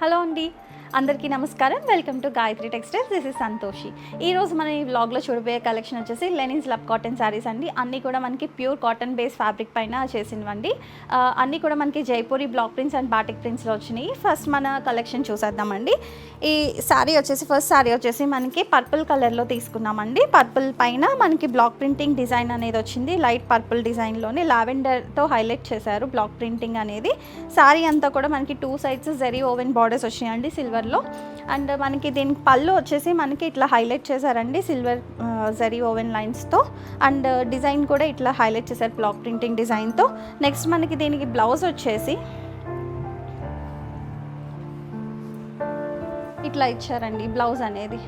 Hello అండి, అందరికీ నమస్కారం. Welcome to Gayatri textiles. This is Santoshi. ఈరోజు మన ఈ వ్లాగ్లో చూడబోయే కలెక్షన్ వచ్చేసి లెనిన్ స్లబ్ కాటన్ శారీస్ అండి. అన్నీ కూడా మనకి ప్యూర్ కాటన్ బేస్ ఫ్యాబ్రిక్ పైన చేసినవండి. అన్నీ కూడా మనకి Jaipuri block prints and batik ప్రింట్స్లో వచ్చినాయి. ఫస్ట్ మన కలెక్షన్ చూసేద్దామండి. ఈ శారీ వచ్చేసి ఫస్ట్ శారీ వచ్చేసి మనకి పర్పుల్ కలర్లో తీసుకున్నామండి. పర్పుల్ పైన మనకి బ్లాక్ ప్రింటింగ్ డిజైన్ అనేది వచ్చింది. లైట్ పర్పుల్ డిజైన్లోనే లావెండర్తో హైలైట్ చేశారు బ్లాక్ ప్రింటింగ్ అనేది. శారీ అంతా కూడా మనకి two sides zari woven borders వచ్చినాయండి సిల్వర్లో. అండ్ మనకి దీనికి పళ్ళు వచ్చేసి మనకి ఇట్లా హైలైట్ చేశారండి సిల్వర్ జరీ ఓవెన్ లైన్స్తో. అండ్ డిజైన్ కూడా ఇట్లా హైలైట్ చేశారు బ్లాక్ ప్రింటింగ్ డిజైన్తో. నెక్స్ట్ మనకి దీనికి బ్లౌజ్ వచ్చేసి ఇట్లా ఇచ్చారండి. బ్లౌజ్ అనేది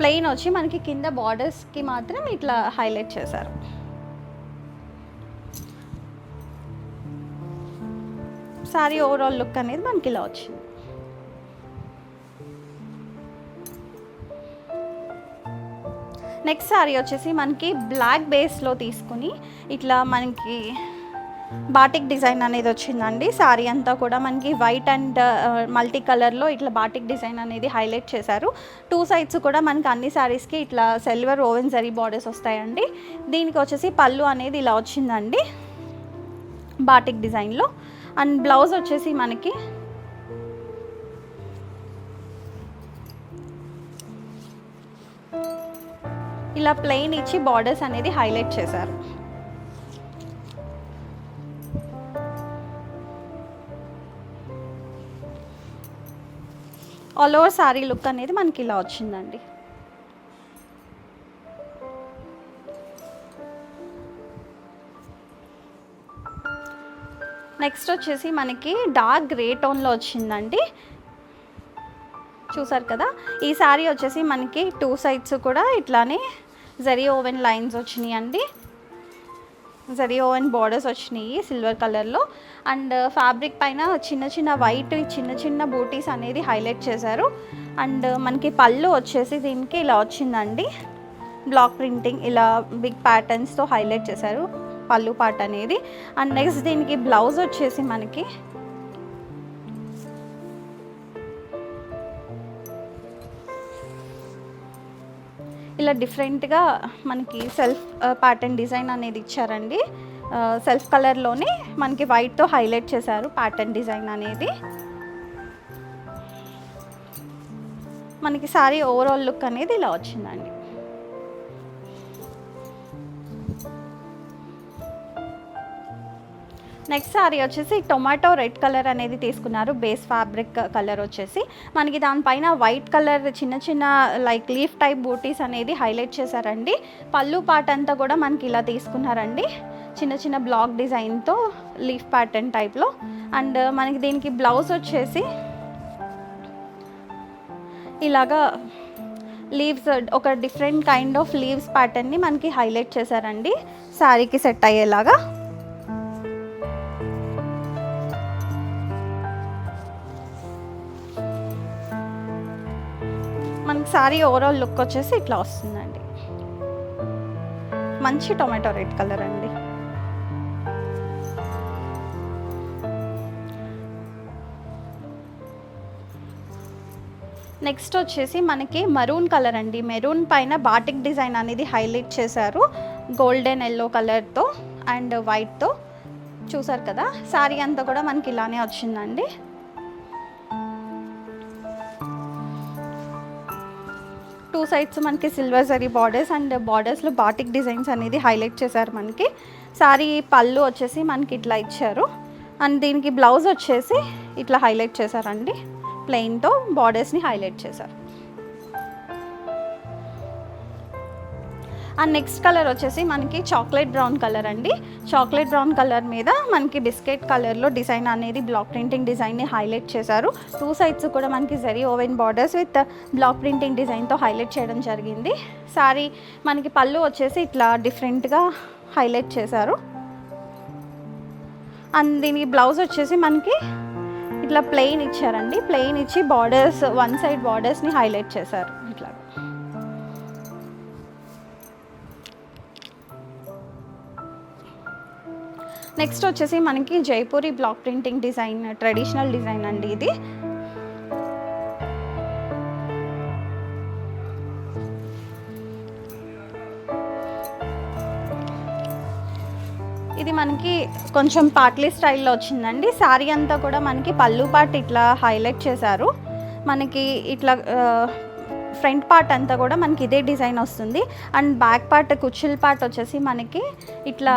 ప్లెయిన్ వచ్చి మనకి కింద బార్డర్స్కి మాత్రం ఇట్లా హైలైట్ చేశారు. సారీ ఓవరాల్ లుక్ అనేది మనకి ఇలా వచ్చింది. నెక్స్ట్ సారీ వచ్చేసి మనకి బ్లాక్ బేస్లో తీసుకుని ఇట్లా మనకి బాటిక్ డిజైన్ అనేది వచ్చిందండి. శారీ అంతా కూడా మనకి వైట్ అండ్ మల్టీ కలర్లో ఇట్లా బాటిక్ డిజైన్ అనేది హైలైట్ చేశారు. టూ సైడ్స్ కూడా మనకి అన్ని శారీస్కి ఇట్లా సిల్వర్ ఓవెన్ జరీ బార్డర్స్ వస్తాయండి. దీనికి వచ్చేసి పళ్ళు అనేది ఇలా వచ్చిందండి బాటిక్ డిజైన్లో. అండ్ బ్లౌజ్ వచ్చేసి మనకి ఇలా ప్లెయిన్ ఇచ్చి బార్డర్స్ అనేది హైలైట్ చేశారు. ఆల్ ఓవర్ శారీ లుక్ అనేది మనకి ఇలా వచ్చిందండి. నెక్స్ట్ వచ్చేసి మనకి డార్క్ గ్రే టోన్లో వచ్చిందండి. చూసారు కదా, ఈ శారీ వచ్చేసి మనకి టూ సైడ్స్ కూడా ఇట్లానే జరీ ఓవెన్ లైన్స్ వచ్చినాయి అండి. జరీ ఓవెన్ బార్డర్స్ వచ్చినాయి సిల్వర్ కలర్లో. అండ్ ఫ్యాబ్రిక్ పైన చిన్న చిన్న వైట్ చిన్న చిన్న బూటీస్ అనేది హైలైట్ చేశారు. అండ్ మనకి పళ్ళు వచ్చేసి దీనికి ఇలా వచ్చిందండి. బ్లాక్ ప్రింటింగ్ ఇలా బిగ్ ప్యాటర్న్స్తో హైలైట్ చేశారు పళ్ళు పార్ట్ అనేది. అండ్ నెక్స్ట్ దీనికి బ్లౌజ్ వచ్చేసి మనకి ఇలా డిఫరెంట్గా మనకి సెల్ఫ్ ప్యాటర్న్ డిజైన్ అనేది ఇచ్చారండి. సెల్ఫ్ కలర్లోనే మనకి వైట్తో హైలైట్ చేశారు ప్యాటర్న్ డిజైన్ అనేది. మనకి శారీ ఓవరాల్ లుక్ అనేది ఇలా వచ్చిందండి. నెక్స్ట్ శారీ వచ్చేసి టొమాటో రెడ్ కలర్ అనేది తీసుకున్నారు. బేస్ ఫ్యాబ్రిక్ కలర్ వచ్చేసి మనకి దానిపైన వైట్ కలర్ చిన్న చిన్న లైక్ లీఫ్ టైప్ బూటీస్ అనేది హైలైట్ చేశారండి. పళ్ళు పార్ట్ అంతా కూడా మనకి ఇలా తీసుకున్నారండి చిన్న చిన్న బ్లాక్ డిజైన్తో లీఫ్ ప్యాటర్న్ టైప్లో. అండ్ మనకి దీనికి బ్లౌజ్ వచ్చేసి ఇలాగా లీవ్స్ ఒక డిఫరెంట్ కైండ్ ఆఫ్ లీవ్స్ ప్యాటర్న్ని మనకి హైలైట్ చేశారండి శారీకి సెట్ అయ్యేలాగా. మనకి శారీ ఓవరాల్ లుక్ వచ్చేసి ఇట్లా వస్తుందండి. మంచి టొమాటో రెడ్ కలర్ అండి. నెక్స్ట్ వచ్చేసి మనకి మరూన్ కలర్ అండి. మెరూన్ పైన బాటిక్ డిజైన్ అనేది హైలైట్ చేశారు గోల్డెన్ ఎల్లో కలర్తో అండ్ వైట్తో. చూసారు కదా, శారీ అంతా కూడా మనకి ఇలానే వచ్చిందండి. టూ సైడ్స్ మనకి సిల్వర్ జరీ బార్డర్స్ అండ్ బార్డర్స్లో బాటిక్ డిజైన్స్ అనేది హైలైట్ చేశారు మనకి. శారీ పళ్ళు వచ్చేసి మనకి ఇట్లా ఇచ్చారు. అండ్ దీనికి బ్లౌజ్ వచ్చేసి ఇట్లా హైలైట్ చేశారండి. ప్లెయిన్తో బార్డర్స్ని హైలైట్ చేశారు. అండ్ నెక్స్ట్ కలర్ వచ్చేసి మనకి చాక్లెట్ బ్రౌన్ కలర్ అండి. చాక్లెట్ బ్రౌన్ కలర్ మీద మనకి బిస్కెట్ కలర్లో డిజైన్ అనేది బ్లాక్ ప్రింటింగ్ డిజైన్ని హైలైట్ చేశారు. టూ సైడ్స్ కూడా మనకి జరీ woven borders with block printing డిజైన్తో హైలైట్ చేయడం జరిగింది. సారీ మనకి పళ్ళు వచ్చేసి ఇట్లా డిఫరెంట్గా హైలైట్ చేశారు. అండ్ దీనికి బ్లౌజ్ వచ్చేసి మనకి ఇట్లా ప్లెయిన్ ఇచ్చారండి. ప్లెయిన్ ఇచ్చి బార్డర్స్ వన్ సైడ్ బార్డర్స్ని హైలైట్ చేశారు ఇట్లా. నెక్స్ట్ వచ్చేసి మనకి Jaipuri block printing design traditional design అండి ఇది. ఇది మనకి కొంచెం పార్ట్లీ స్టైల్లో వచ్చిందండి. శారీ అంతా కూడా మనకి పళ్ళు పార్ట్ ఇట్లా హైలైట్ చేశారు. మనకి ఇట్లా ఫ్రంట్ పార్ట్ అంతా కూడా మనకి ఇదే డిజైన్ వస్తుంది. అండ్ బ్యాక్ పార్ట్ కుచ్చిల్ పార్ట్ వచ్చేసి మనకి ఇట్లా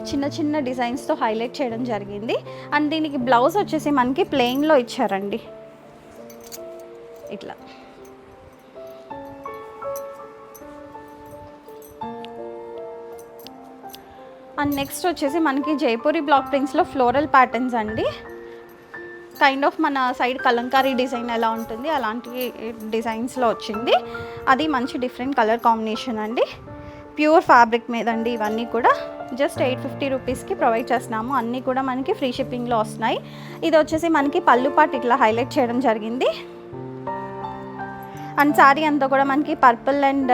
చిన్న చిన్న డిజైన్స్తో హైలైట్ చేయడం జరిగింది. అండ్ దీనికి బ్లౌజ్ వచ్చేసి మనకి ప్లెయిన్లో ఇచ్చారండి ఇట్లా. అండ్ నెక్స్ట్ వచ్చేసి మనకి జైపూరి బ్లాక్ ప్రింట్స్లో ఫ్లోరల్ ప్యాటర్న్స్ అండి. కైండ్ ఆఫ్ మన సైడ్ కలంకారీ డిజైన్ ఎలా ఉంటుంది అలాంటి డిజైన్స్లో వచ్చింది. అది మంచి డిఫరెంట్ కలర్ కాంబినేషన్ అండి. ప్యూర్ ఫ్యాబ్రిక్ మీద అండి ఇవన్నీ కూడా. జస్ట్ 850 రూపీస్కి ప్రొవైడ్ చేస్తున్నాము. అన్నీ కూడా మనకి ఫ్రీ షిప్పింగ్లో వస్తున్నాయి. ఇది వచ్చేసి మనకి పళ్ళు పార్ట్ ఇట్లా హైలైట్ చేయడం జరిగింది. అండ్ శారీ అంతా కూడా మనకి purple and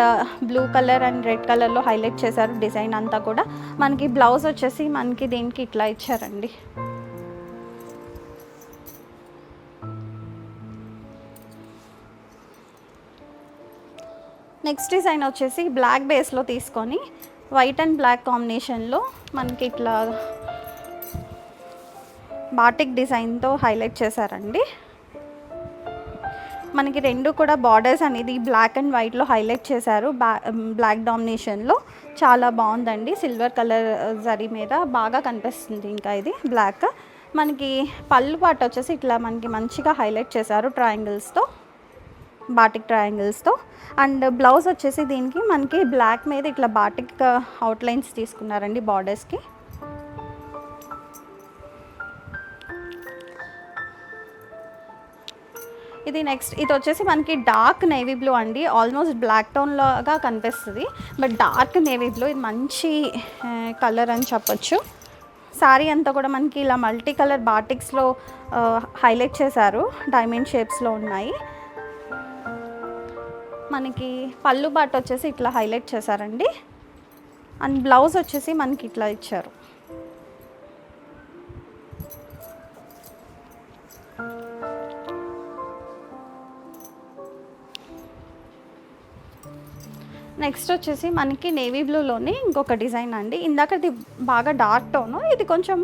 blue colour and red కలర్లో హైలైట్ చేశారు డిజైన్ అంతా కూడా. మనకి బ్లౌజ్ వచ్చేసి మనకి దీనికి ఇట్లా ఇచ్చారండి. నెక్స్ట్ డిజైన్ వచ్చేసి బ్లాక్ బేస్లో తీసుకొని వైట్ అండ్ బ్లాక్ కాంబినేషన్లో మనకి ఇట్లా బాటిక్ డిజైన్తో హైలైట్ చేశారండి. మనకి రెండు కూడా బార్డర్స్ అనేది బ్లాక్ అండ్ వైట్లో హైలైట్ చేశారు. బ్లాక్ డామినేషన్లో చాలా బాగుందండి. సిల్వర్ కలర్ జరీ మీద బాగా కనిపిస్తుంది. ఇంకా ఇది బ్లాక్. మనకి పళ్ళు పార్ట్ వచ్చేసి ఇట్లా మనకి మంచిగా హైలైట్ చేశారు ట్రయాంగిల్స్తో, బాటిక్ ట్రయాంగిల్స్తో. అండ్ బ్లౌజ్ వచ్చేసి దీనికి మనకి బ్లాక్ మీద ఇట్లా బాటిక్ అవుట్లైన్స్ తీసుకున్నారండి బార్డర్స్కి. ఇది నెక్స్ట్ ఇది వచ్చేసి మనకి డార్క్ నేవీ బ్లూ అండి. ఆల్మోస్ట్ బ్లాక్ టోన్ లాగా కనిపిస్తుంది, బట్ డార్క్ నేవీ బ్లూ. ఇది మంచి కలర్ అని చెప్పొచ్చు. శారీ అంతా కూడా మనకి ఇలా మల్టీ కలర్ బాటిక్స్లో హైలైట్ చేశారు. డైమండ్ షేప్స్లో ఉన్నాయి. మనకి పళ్ళు బాట్ వచ్చేసి ఇట్లా హైలైట్ చేశారండి. అండ్ బ్లౌజ్ వచ్చేసి మనకి ఇట్లా ఇచ్చారు. నెక్స్ట్ వచ్చేసి మనకి నేవీ బ్లూలోనే ఇంకొక డిజైన్ అండి. ఇందాకది బాగా డార్క్ టోను, ఇది కొంచెం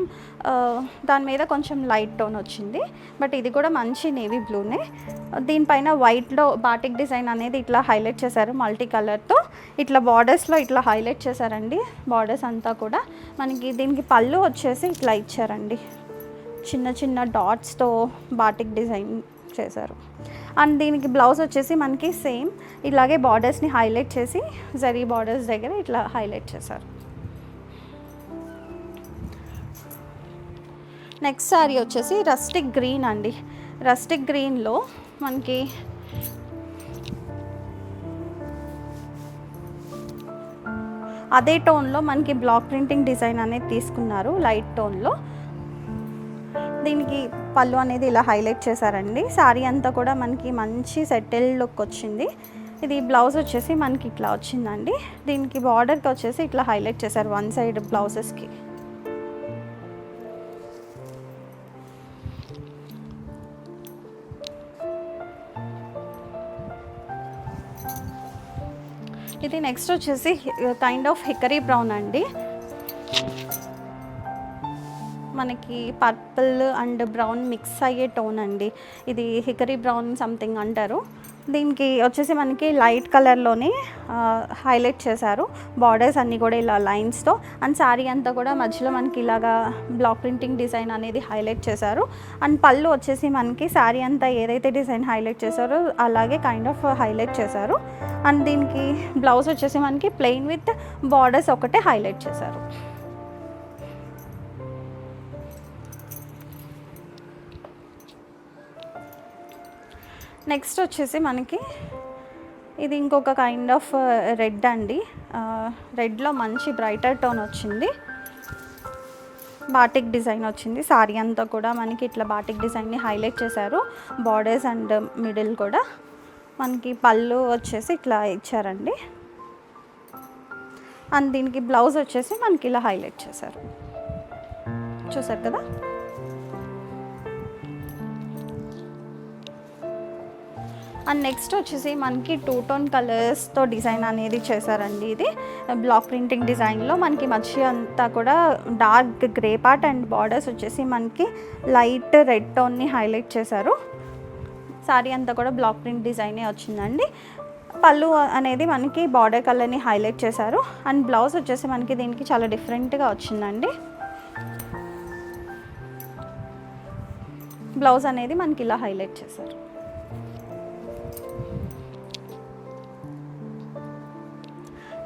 దాని మీద కొంచెం లైట్ టోన్ వచ్చింది. బట్ ఇది కూడా మంచి నేవీ బ్లూనే. దీనిపైన వైట్లో బాటిక్ డిజైన్ అనేది ఇట్లా హైలైట్ చేశారు మల్టీ కలర్తో. ఇట్లా బార్డర్స్లో ఇట్లా హైలైట్ చేశారండి బార్డర్స్ అంతా కూడా. మనకి దీనికి పళ్ళు వచ్చేసి ఇట్లా ఇచ్చారండి, చిన్న చిన్న డాట్స్తో బాటిక్ డిజైన్ చేశారు. అండ్ దీనికి బ్లౌజ్ వచ్చేసి మనకి సేమ్ ఇలాగే బార్డర్స్ని హైలైట్ చేసి జరీ బార్డర్స్ దగ్గర ఇట్లా హైలైట్ చేశారు. నెక్స్ట్ శారీ వచ్చేసి రస్టిక్ గ్రీన్ అండి. రస్టిక్ గ్రీన్లో మనకి అదే టోన్లో మనకి బ్లాక్ ప్రింటింగ్ డిజైన్ అనేది తీసుకున్నారు లైట్ టోన్లో. దీనికి పళ్ళు అనేది ఇలా హైలైట్ చేశారండి. శారీ అంతా కూడా మనకి మంచి సెటిల్ లుక్ వచ్చింది. ఇది బ్లౌజ్ వచ్చేసి మనకి ఇట్లా వచ్చిందండి. దీనికి బార్డర్కి వచ్చేసి ఇట్లా హైలైట్ చేశారు వన్ సైడ్ బ్లౌజెస్కి. ఇది నెక్స్ట్ వచ్చేసి కైండ్ ఆఫ్ హికరీ బ్రౌన్ అండి. మనకి పర్పుల్ అండ్ బ్రౌన్ మిక్స్ అయ్యే టోన్ అండి. ఇది హికరీ బ్రౌన్ సంథింగ్ అంటారు. దీనికి వచ్చేసి మనకి లైట్ కలర్లోనే హైలైట్ చేశారు బార్డర్స్ అన్నీ కూడా ఇలా లైన్స్తో. అండ్ శారీ అంతా కూడా మధ్యలో మనకి ఇలాగా బ్లాక్ ప్రింటింగ్ డిజైన్ అనేది హైలైట్ చేశారు. అండ్ పళ్ళు వచ్చేసి మనకి శారీ అంతా ఏదైతే డిజైన్ హైలైట్ చేశారో అలాగే కైండ్ ఆఫ్ హైలైట్ చేశారు. అండ్ దీనికి బ్లౌజ్ వచ్చేసి మనకి ప్లెయిన్ విత్ బార్డర్స్ ఒకటే హైలైట్ చేశారు. నెక్స్ట్ వచ్చేసి మనకి ఇది ఇంకొక కైండ్ ఆఫ్ రెడ్ అండి. రెడ్లో మంచి బ్రైటర్ టోన్ వచ్చింది, బాటిక్ డిజైన్ వచ్చింది. శారీ అంతా కూడా మనకి ఇట్లా బాటిక్ డిజైన్ని హైలైట్ చేశారు. బార్డర్స్ అండ్ మిడిల్ కూడా మనకి పళ్ళు వచ్చేసి ఇట్లా ఇచ్చారండి. అండ్ దీనికి బ్లౌజ్ వచ్చేసి మనకి ఇలా హైలైట్ చేశారు. చూసారు కదా. అండ్ నెక్స్ట్ వచ్చేసి మనకి 2 టోన్ కలర్స్తో డిజైన్ అనేది చేశారండి. ఇది బ్లాక్ ప్రింటింగ్ డిజైన్లో మనకి మధ్య అంతా కూడా dark grey part and borders వచ్చేసి మనకి లైట్ రెడ్ టోన్ని హైలైట్ చేశారు. సారీ అంతా కూడా బ్లాక్ ప్రింట్ డిజైనే వచ్చిందండి. పళ్ళు అనేది మనకి బార్డర్ కలర్ని హైలైట్ చేశారు. అండ్ బ్లౌజ్ వచ్చేసి మనకి దీనికి చాలా డిఫరెంట్గా వచ్చిందండి. బ్లౌజ్ అనేది మనకి ఇలా హైలైట్ చేశారు.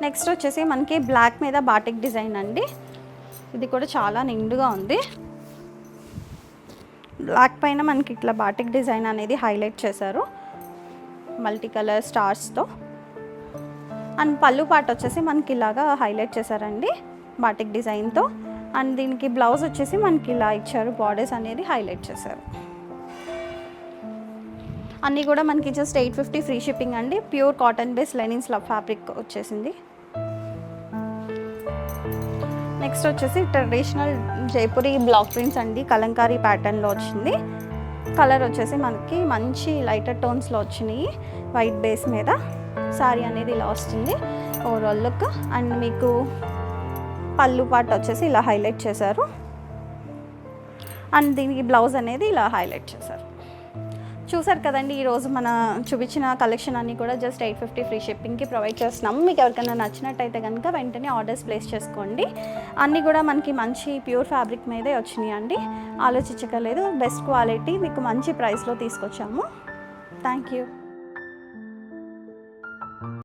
నెక్స్ట్ వచ్చేసి మనకి బ్లాక్ మీద బాటిక్ డిజైన్ అండి. ఇది కూడా చాలా నిండుగా ఉంది. బ్లాక్ పైన మనకి ఇట్లా బాటిక్ డిజైన్ అనేది హైలైట్ చేశారు మల్టీ కలర్ స్టార్స్తో. అండ్ పళ్ళు పార్ట్ వచ్చేసి మనకి ఇలాగా హైలైట్ చేశారండి బాటిక్ డిజైన్తో. అండ్ దీనికి బ్లౌజ్ వచ్చేసి మనకి ఇలా ఇచ్చారు, బార్డర్స్ అనేది హైలైట్ చేశారు. అన్నీ కూడా మనకి జస్ట్ 850 ఫ్రీ షిప్పింగ్ అండి. Pure cotton base linen slub fabric వచ్చేసింది. నెక్స్ట్ వచ్చేసి ట్రెడిషనల్ జైపూరి బ్లాక్ ప్రింట్స్ అండి, కలంకారీ ప్యాటర్న్లో వచ్చింది. కలర్ వచ్చేసి మనకి మంచి లైటర్ టోన్స్లో వచ్చినాయి వైట్ బేస్ మీద. సారీ అనేది ఇలా వస్తుంది ఓవరాల్ లుక్. అండ్ మీకు పళ్ళు పార్ట్ వచ్చేసి ఇలా హైలైట్ చేశారు. అండ్ దీనికి బ్లౌజ్ అనేది ఇలా హైలైట్ చేశారు. చూసారు కదండి, ఈరోజు మన చూపించిన కలెక్షన్ అన్నీ కూడా జస్ట్ 850 ఫ్రీ షిప్పింగ్కి ప్రొవైడ్ చేస్తున్నాం. మీకు ఎవరికైనా నచ్చినట్టయితే కనుక వెంటనే ఆర్డర్స్ ప్లేస్ చేసుకోండి. అన్నీ కూడా మనకి మంచి ప్యూర్ ఫ్యాబ్రిక్ మీదే వచ్చినాయి అండి. ఆలోచించకలేదు, బెస్ట్ క్వాలిటీ మీకు మంచి ప్రైస్లో తీసుకొచ్చాము. Thank you.